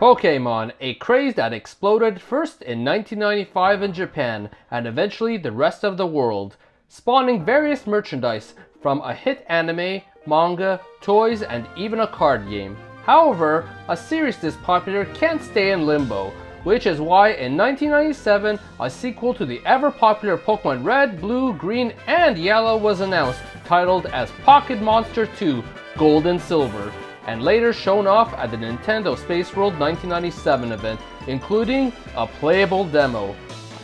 Pokémon, a craze that exploded first in 1995 in Japan and eventually the rest of the world, spawning various merchandise from a hit anime, manga, toys, and even a card game. However, a series this popular can't stay in limbo, which is why in 1997 a sequel to the ever-popular Pokemon Red, Blue, Green, and Yellow was announced, titled as Pocket Monster 2 Gold and Silver, and later shown off at the Nintendo Spaceworld 1997 event, including a playable demo.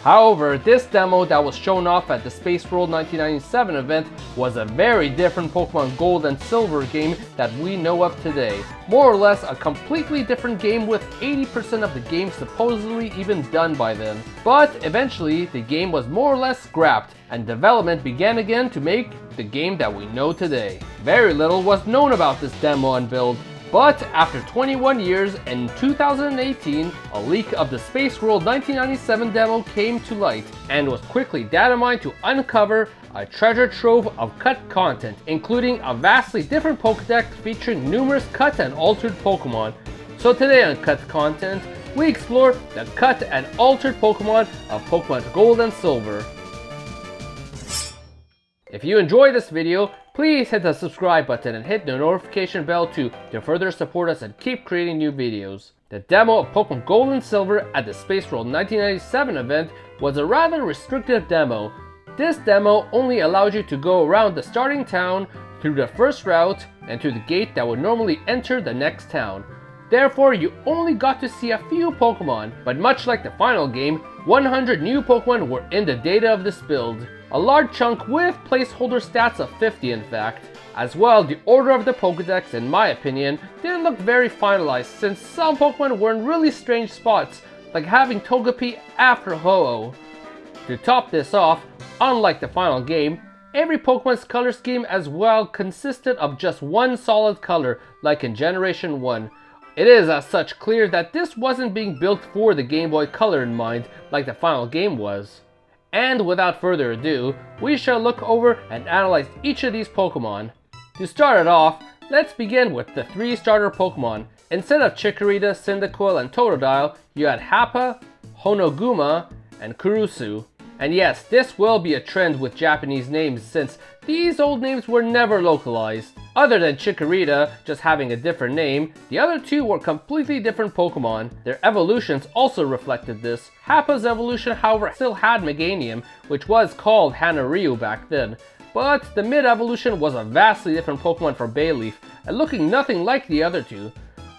However, this demo that was shown off at the Spaceworld 1997 event was a very different Pokemon Gold and Silver game that we know of today. More or less a completely different game, with 80% of the game supposedly even done by then. But eventually, the game was more or less scrapped, and development began again to make the game that we know today. Very little was known about this demo and build, but after 21 years, in 2018, a leak of the Spaceworld 1997 demo came to light and was quickly data mined to uncover a treasure trove of cut content, including a vastly different Pokédex featuring numerous cut and altered Pokemon. So today on Cut Content, we explore the cut and altered Pokemon of Pokemon Gold and Silver. If you enjoyed this video, please hit the subscribe button and hit the notification bell too to further support us and keep creating new videos. The demo of Pokemon Gold and Silver at the Spaceworld 1997 event was a rather restrictive demo. This demo only allowed you to go around the starting town, through the first route, and to the gate that would normally enter the next town. Therefore, you only got to see a few Pokemon, but much like the final game, 100 new Pokemon were in the data of this build. A large chunk with placeholder stats of 50 in fact. As well, the order of the Pokédex, in my opinion, didn't look very finalized, since some Pokemon were in really strange spots, like having Togepi after Ho-Oh. To top this off, unlike the final game, every Pokemon's color scheme as well consisted of just one solid color, like in Generation 1. It is as such clear that this wasn't being built for the Game Boy Color in mind, like the final game was. And without further ado, we shall look over and analyze each of these Pokemon. To start it off, let's begin with the 3 starter Pokemon. Instead of Chikorita, Cyndaquil, and Totodile, you had Happa, Honoguma, and Kurusu. And yes, this will be a trend with Japanese names, since these old names were never localized. Other than Chikorita just having a different name, the other 2 were completely different Pokemon. Their evolutions also reflected this. Happa's evolution, however, still had Meganium, which was called Hanaryu back then. But the mid-evolution was a vastly different Pokemon from Bayleaf, and looking nothing like the other 2.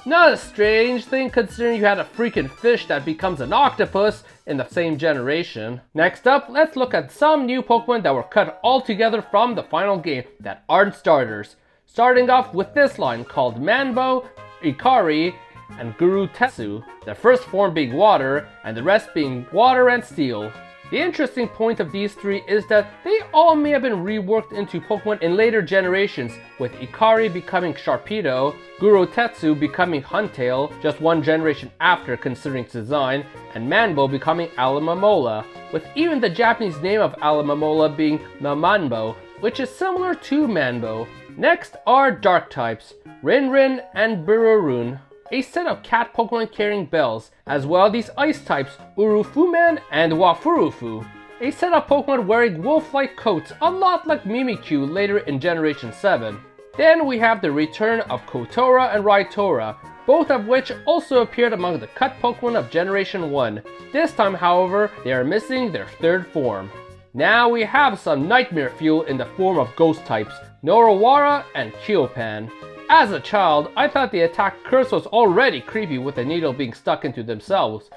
Not a strange thing considering you had a freaking fish that becomes an octopus in the same generation. Next up, let's look at some new Pokemon that were cut altogether from the final game that aren't starters. Starting off with this line called Manbo, Ikari, and Guru Tetsu, the first form being water, and the rest being water and steel. The interesting point of these 3 is that they all may have been reworked into Pokemon in later generations, with Ikari becoming Sharpedo, Guru Tetsu becoming Huntail, just one generation after considering its design, and Manbo becoming Alomomola, with even the Japanese name of Alomomola being Mamanbo, which is similar to Manbo. Next are Dark types, Rinrin and Birurun, a set of cat Pokemon carrying bells, as well these ice types, Urufuman and Wafurufu, a set of Pokemon wearing wolf-like coats, a lot like Mimikyu later in Generation 7. Then we have the return of Kotora and Raitora, both of which also appeared among the cut Pokemon of Generation 1. This time, however, they are missing their 3rd form. Now we have some nightmare fuel in the form of ghost types, Norawara and Kyopan. As a child, I thought the attack curse was already creepy with the needle being stuck into themselves.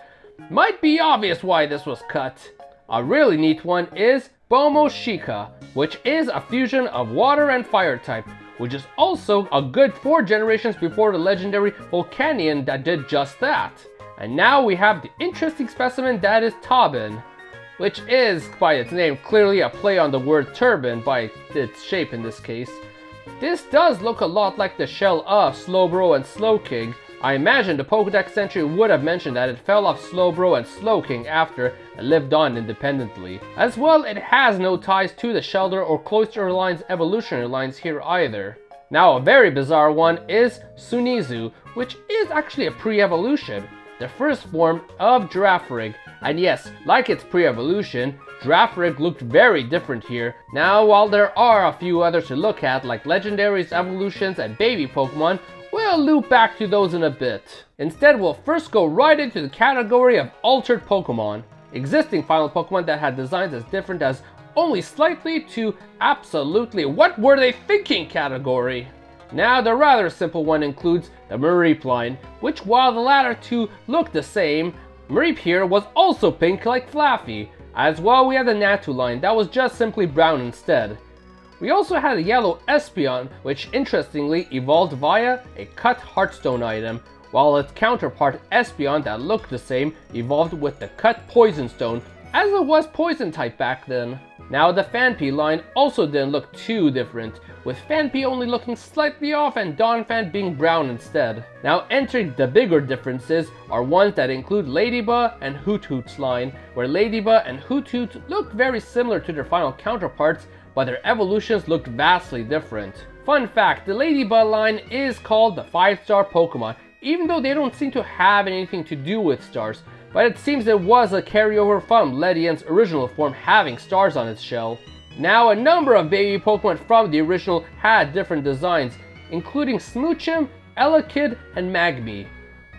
Might be obvious why this was cut. A really neat one is Bomoshika, which is a fusion of water and fire type, which is also a good 4 generations before the legendary Volcanion that did just that. And now we have the interesting specimen that is Tobin, which is, by its name, clearly a play on the word turban by its shape in this case. This does look a lot like the shell of Slowbro and Slowking. I imagine the Pokédex entry would have mentioned that it fell off Slowbro and Slowking after and lived on independently. As well, it has no ties to the Shelter or Cloyster line's evolutionary lines here either. Now a very bizarre one is Sunizu, which is actually a pre-evolution, the first form of Girafarig. And yes, like its pre-evolution, Girafarig looked very different here. Now while there are a few others to look at like legendaries, evolutions, and baby Pokemon, we'll loop back to those in a bit. Instead, we'll first go right into the category of altered Pokemon. Existing final Pokemon that had designs as different as only slightly to absolutely what were they thinking category. Now the rather simple one includes the Mareep line, which while the latter two look the same, Mareep here was also pink like Flaffy. As well, we had the Natu line that was just simply brown instead. We also had a yellow Espeon, which interestingly evolved via a cut Heartstone item, while its counterpart Espeon that looked the same evolved with the cut Poison Stone, as it was poison type back then. Now the Phanpy line also didn't look too different, with Phanpy only looking slightly off and Donphan being brown instead. Now entering the bigger differences are ones that include Ladybug and Hoothoot's line, where Ladybug and Hoothoot look very similar to their final counterparts, but their evolutions looked vastly different. Fun fact, the Ladybug line is called the 5-star Pokemon, even though they don't seem to have anything to do with stars, but it seems it was a carryover from Ledian's original form having stars on its shell. Now a number of baby Pokemon from the original had different designs, including Smoochum, Elekid, and Magby.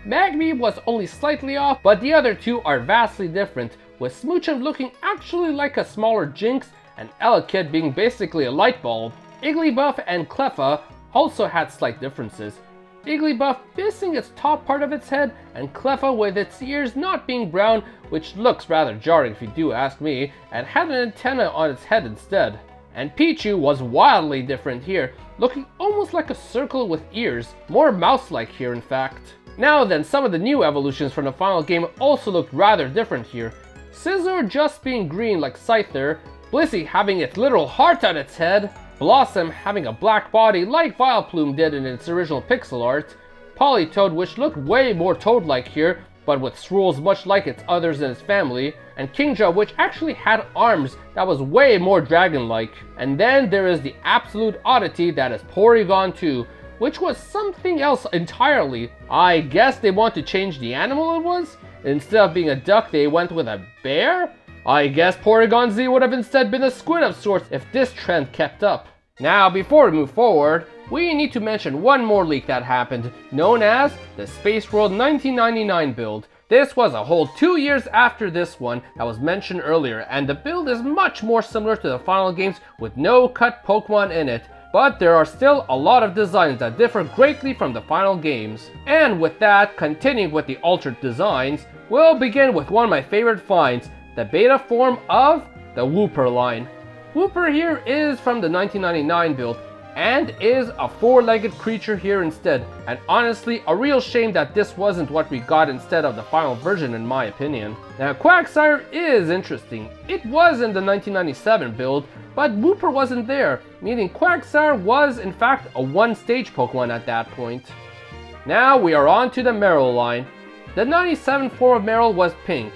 Magby was only slightly off, but the other two are vastly different, with Smoochum looking actually like a smaller Jinx and Elekid being basically a light bulb. Igglybuff and Cleffa also had slight differences. Igglybuff missing its top part of its head, and Cleffa with its ears not being brown, which looks rather jarring if you do ask me, and had an antenna on its head instead. And Pichu was wildly different here, looking almost like a circle with ears, more mouse-like here in fact. Now then, some of the new evolutions from the final game also looked rather different here. Scizor just being green like Scyther, Blissey having its literal heart on its head, Blossom having a black body like Vileplume did in its original pixel art, Politoed which looked way more toad-like here, but with swirls much like its others in its family, and Kingdra which actually had arms that was way more dragon-like. And then there is the absolute oddity that is Porygon 2, which was something else entirely. I guess they want to change the animal it was? Instead of being a duck, they went with a bear? I guess Porygon Z would have instead been a squid of sorts if this trend kept up. Now, before we move forward, we need to mention one more leak that happened, known as the Spaceworld 1999 build. This was a whole 2 years after this one that was mentioned earlier, and the build is much more similar to the final games with no cut Pokemon in it, but there are still a lot of designs that differ greatly from the final games. And with that, continuing with the altered designs, we'll begin with one of my favorite finds, the beta form of the Wooper line. Wooper here is from the 1999 build and is a 4-legged creature here instead, and honestly a real shame that this wasn't what we got instead of the final version in my opinion. Now Quagsire is interesting. It was in the 1997 build, but Wooper wasn't there, meaning Quagsire was in fact a one-stage Pokemon at that point. Now we are on to the Marill line. The 97 form of Marill was pink.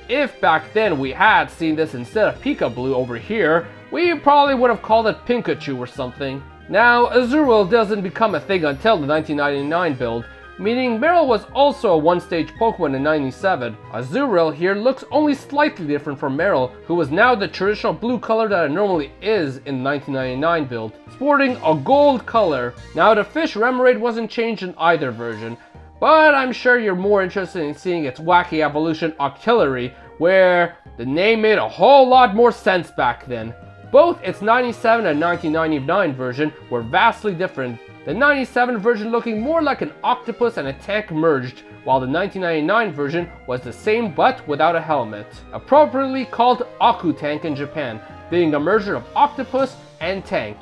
If back then we had seen this instead of Pika Blue over here, we probably would have called it Pikachu or something. Now, Azurill doesn't become a thing until the 1999 build, meaning Marill was also a one-stage Pokemon in 97. Azurill here looks only slightly different from Marill, who was now the traditional blue color that it normally is in the 1999 build, sporting a gold color. Now the fish Remoraid wasn't changed in either version, but I'm sure you're more interested in seeing its wacky evolution Octillery, where the name made a whole lot more sense back then. Both its 97 and 1999 version were vastly different, the 97 version looking more like an octopus and a tank merged, while the 1999 version was the same but without a helmet, appropriately called Aku Tank in Japan, being a merger of octopus and tank,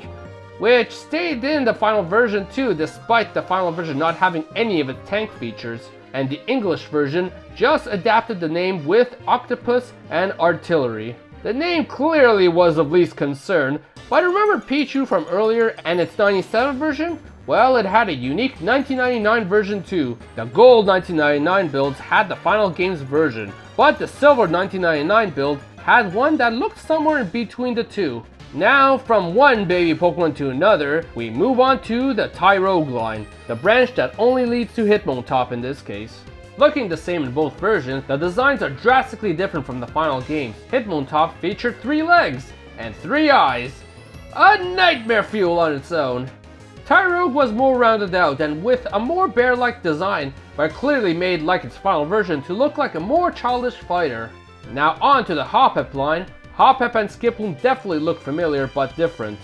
which stayed in the final version too, despite the final version not having any of its tank features, and the English version just adapted the name with octopus and artillery. The name clearly was of least concern, but remember Pichu from earlier and its 97 version? Well, it had a unique 1999 version too. The Gold 1999 builds had the final game's version, but the Silver 1999 build had one that looked somewhere in between the two. Now, from one baby Pokemon to another, we move on to the Tyrogue line, the branch that only leads to Hitmontop in this case. Looking the same in both versions, the designs are drastically different from the final games. Hitmontop featured 3 legs and 3 eyes. A nightmare fuel on its own. Tyrogue was more rounded out and with a more bear-like design, but clearly made like its final version to look like a more childish fighter. Now on to the Hoppip line. Hoppip and Skiploom definitely look familiar but different.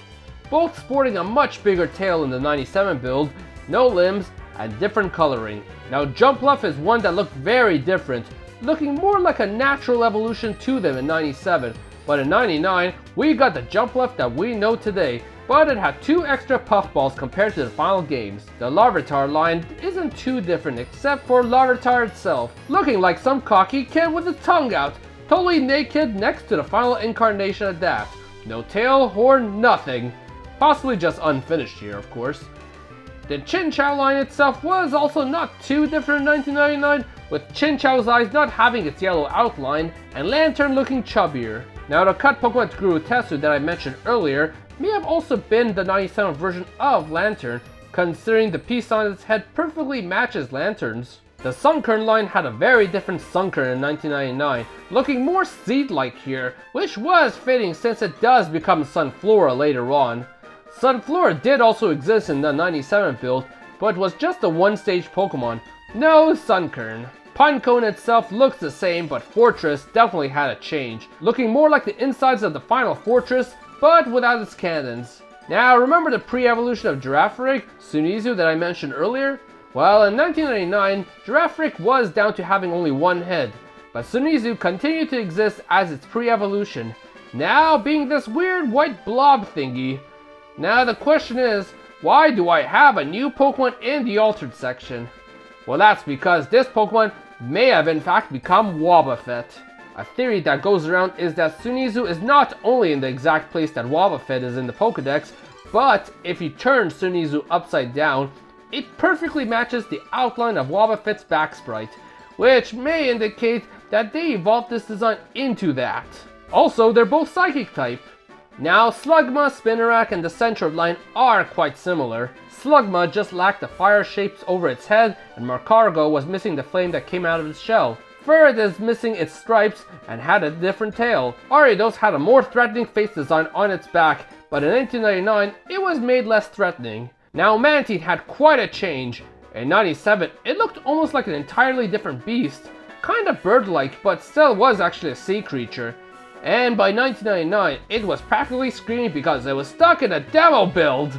Both sporting a much bigger tail in the 97 build, no limbs, and different coloring. Now Jumpluff is one that looked very different, looking more like a natural evolution to them in 97, but in 99 we got the Jumpluff that we know today, but it had 2 extra puffballs compared to the final games. The Larvitar line isn't too different except for Larvitar itself, looking like some cocky kid with his tongue out, totally naked next to the final incarnation of that. No tail, horn, nothing. Possibly just unfinished here, of course. The Chinchou line itself was also not too different in 1999, with Chinchou's eyes not having its yellow outline and Lantern looking chubbier. Now the cut Pokemon Gurutetsu that I mentioned earlier may have also been the 97 version of Lantern, considering the piece on its head perfectly matches Lantern's. The Sunkern line had a very different Sunkern in 1999, looking more seed-like here, which was fitting since it does become Sunflora later on. Sunflora did also exist in the 97 build, but was just a one-stage Pokemon, no Sunkern. Pinecone itself looks the same, but Fortress definitely had a change, looking more like the insides of the final Fortress, but without its cannons. Now remember the pre-evolution of Girafarig, Sunizu, that I mentioned earlier? Well, in 1999, Girafarig was down to having only one head, but Sunizu continued to exist as its pre-evolution, now being this weird white blob thingy. Now the question is, why do I have a new Pokemon in the altered section? Well, that's because this Pokemon may have in fact become Wobbuffet. A theory that goes around is that Sunizu is not only in the exact place that Wobbuffet is in the Pokedex, but if you turn Sunizu upside down, it perfectly matches the outline of Wobbuffet's back sprite, which may indicate that they evolved this design into that. Also, they're both Psychic type. Now, Slugma, Spinarak, and the Centroid line are quite similar. Slugma just lacked the fire shapes over its head, and Marcargo was missing the flame that came out of its shell. Furret is missing its stripes and had a different tail. Ariados had a more threatening face design on its back, but in 1999, it was made less threatening. Now Mantine had quite a change. In 97, it looked almost like an entirely different beast. Kinda bird-like, but still was actually a sea creature. And by 1999, it was practically screaming because it was stuck in a demo build!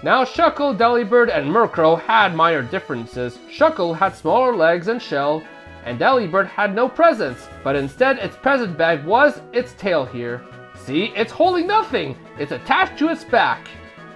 Now Shuckle, Delibird, and Murkrow had minor differences. Shuckle had smaller legs and shell, and Delibird had no presence, but instead its present bag was its tail here. See, it's holding nothing! It's attached to its back.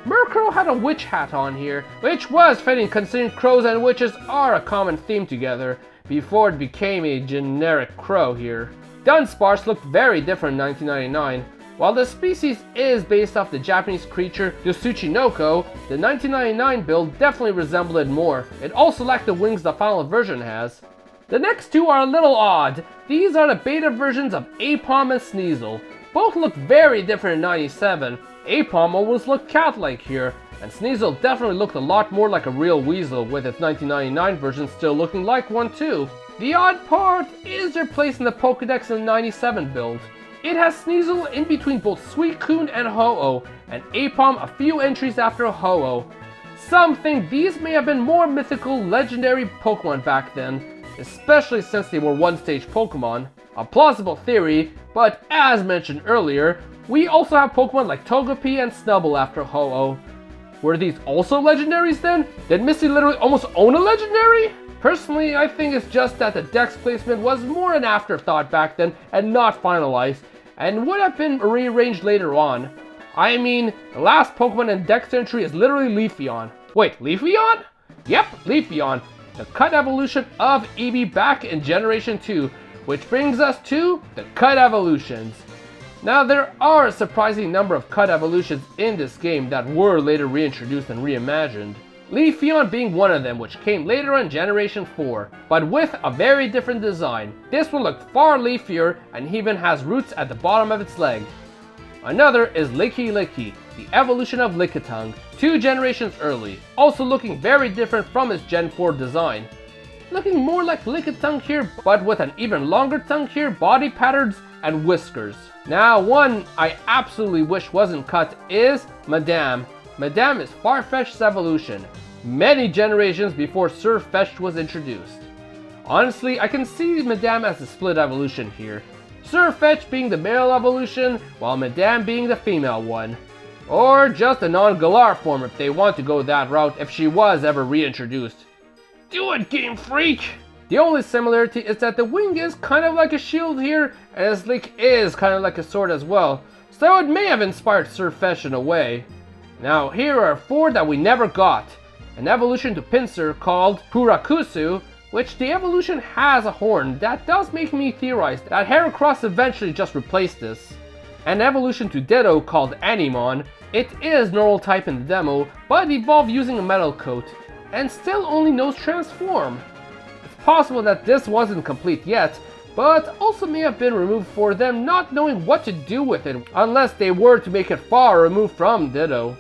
Murkrow had a witch hat on here, which was fitting considering crows and witches are a common theme together, before it became a generic crow here. Dunsparce looked very different in 1999. While the species is based off the Japanese creature Tsuchinoko, the 1999 build definitely resembled it more. It also lacked the wings the final version has. The next two are a little odd. These are the beta versions of Aipom and Sneasel. Both look very different in 97. Aipom almost looked cat-like here, and Sneasel definitely looked a lot more like a real weasel, with its 1999 version still looking like one too. The odd part is their place in the Pokedex in the 97 build. It has Sneasel in between both Suicune and Ho-Oh, and Aipom a few entries after Ho-Oh. Some think these may have been more mythical, legendary Pokemon back then, especially since they were one-stage Pokemon. A plausible theory, but as mentioned earlier, we also have Pokemon like Togepi and Snubbull after Ho-Oh. Were these also legendaries then? Did Misty literally almost own a legendary? Personally, I think it's just that the dex placement was more an afterthought back then and not finalized, and would have been rearranged later on. I mean, the last Pokemon in dex entry is literally Leafeon. Wait, Leafeon? Yep, Leafeon, the cut evolution of Eevee back in Generation 2, which brings us to the cut evolutions. Now there are a surprising number of cut evolutions in this game that were later reintroduced and reimagined. Leafeon being one of them, which came later on Generation 4, but with a very different design. This one looked far leafier and even has roots at the bottom of its leg. Another is Licky Licky, the evolution of Lickitung, 2 generations early, also looking very different from its Gen 4 design. Looking more like Lickitung here, but with an even longer tongue here, body patterns, and whiskers. Now, one I absolutely wish wasn't cut is Madame. Madame is Farfetch'd's evolution, many generations before Sirfetch'd was introduced. Honestly, I can see Madame as a split evolution here. Sirfetch'd being the male evolution, while Madame being the female one. Or just a non-Galar form if they want to go that route if she was ever reintroduced. Do it, Game Freak! The only similarity is that the wing is kind of like a shield here, and his link is kind of like a sword as well, so it may have inspired Sirfetch'd in a way. Now here are 4 that we never got. An evolution to Pinsir called Purakusu, which the evolution has a horn. That does make me theorize that Heracross eventually just replaced this. An evolution to Ditto called Animon. It is normal type in the demo, but evolved using a metal coat, and still only knows Transform. It's possible that this wasn't complete yet, but also may have been removed for them not knowing what to do with it, unless they were to make it far removed from Ditto.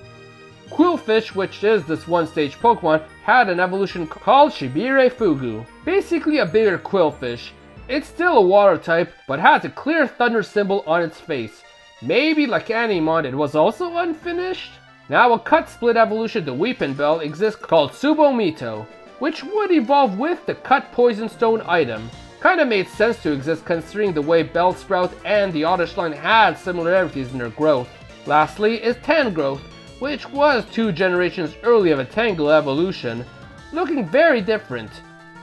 Quillfish, which is this one-stage Pokemon, had an evolution called Shibire Fugu, basically a bigger Quillfish. It's still a water type, but has a clear thunder symbol on its face. Maybe like Animon, it was also unfinished? Now a cut split evolution to Weepinbell exists called Subomito, which would evolve with the cut Poison Stone item. Kinda made sense to exist considering the way Bellsprout and the Oddish line had similarities in their growth. Lastly is Tangrowth, which was 2 generations early of a Tangle evolution, looking very different.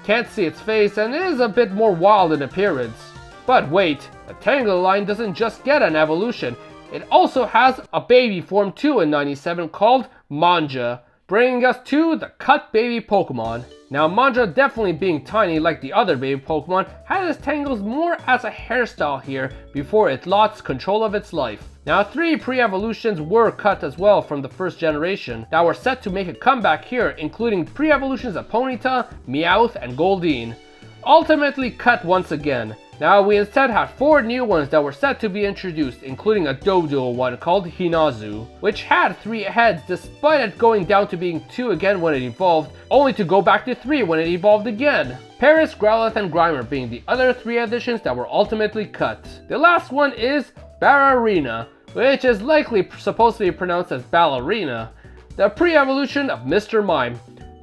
Can't see its face and is a bit more wild in appearance. But wait, the Tangle line doesn't just get an evolution, it also has a baby form too in 97 called Manja, bringing us to the cut baby Pokemon. Now Manja, definitely being tiny like the other baby Pokemon, has its tangles more as a hairstyle here before it lost control of its life. Now 3 pre-evolutions were cut as well from the first generation that were set to make a comeback here, including pre-evolutions of Ponyta, Meowth, and Goldeen. Ultimately cut once again. Now we instead have 4 new ones that were set to be introduced, including a Doduo one called Hinazu, which had 3 heads despite it going down to being 2 again when it evolved, only to go back to 3 when it evolved again. Paris, Growlithe, and Grimer being the other 3 additions that were ultimately cut. The last one is Bararina, which is likely supposed to be pronounced as Ballerina, the pre-evolution of Mr. Mime,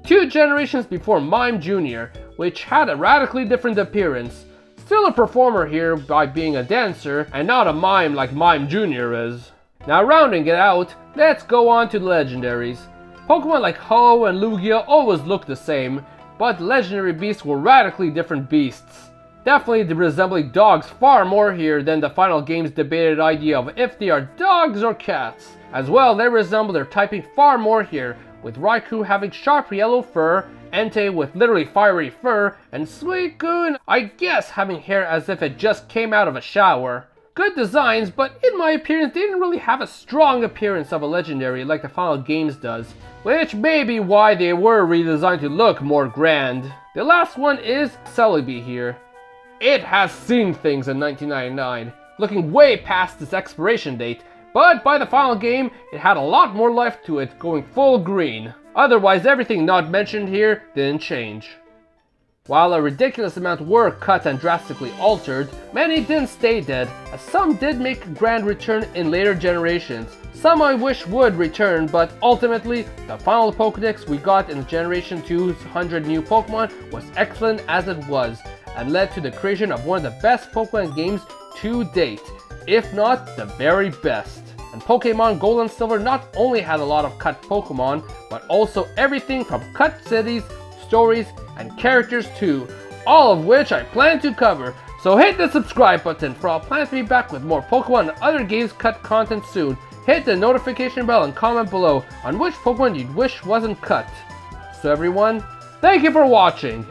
2 generations before Mime Jr., which had a radically different appearance. Still a performer here by being a dancer, and not a mime like Mime Jr. is. Now rounding it out, let's go on to the legendaries. Pokemon like Ho and Lugia always look the same, but legendary beasts were radically different beasts. Definitely resembling dogs far more here than the final game's debated idea of if they are dogs or cats. As well, they resemble their typing far more here, with Raikou having sharp yellow fur, Entei with literally fiery fur, and Suicune, I guess, having hair as if it just came out of a shower. Good designs, but in my appearance they didn't really have a strong appearance of a legendary like the final games does, which may be why they were redesigned to look more grand. The last one is Celebi here. It has seen things in 1999, looking way past its expiration date, but by the final game, it had a lot more life to it, going full green. Otherwise, everything not mentioned here didn't change. While a ridiculous amount were cut and drastically altered, many didn't stay dead, as some did make a grand return in later generations. Some I wish would return, but ultimately, the final Pokédex we got in Generation 2's 100 new Pokemon was excellent as it was, and led to the creation of one of the best Pokemon games to date, if not the very best. And Pokemon Gold and Silver not only had a lot of cut Pokemon, but also everything from cut cities, stories, and characters too, all of which I plan to cover. So hit the subscribe button, for I'll plan to be back with more Pokemon and other games cut content soon. Hit the notification bell and comment below on which Pokemon you'd wish wasn't cut. So everyone, thank you for watching!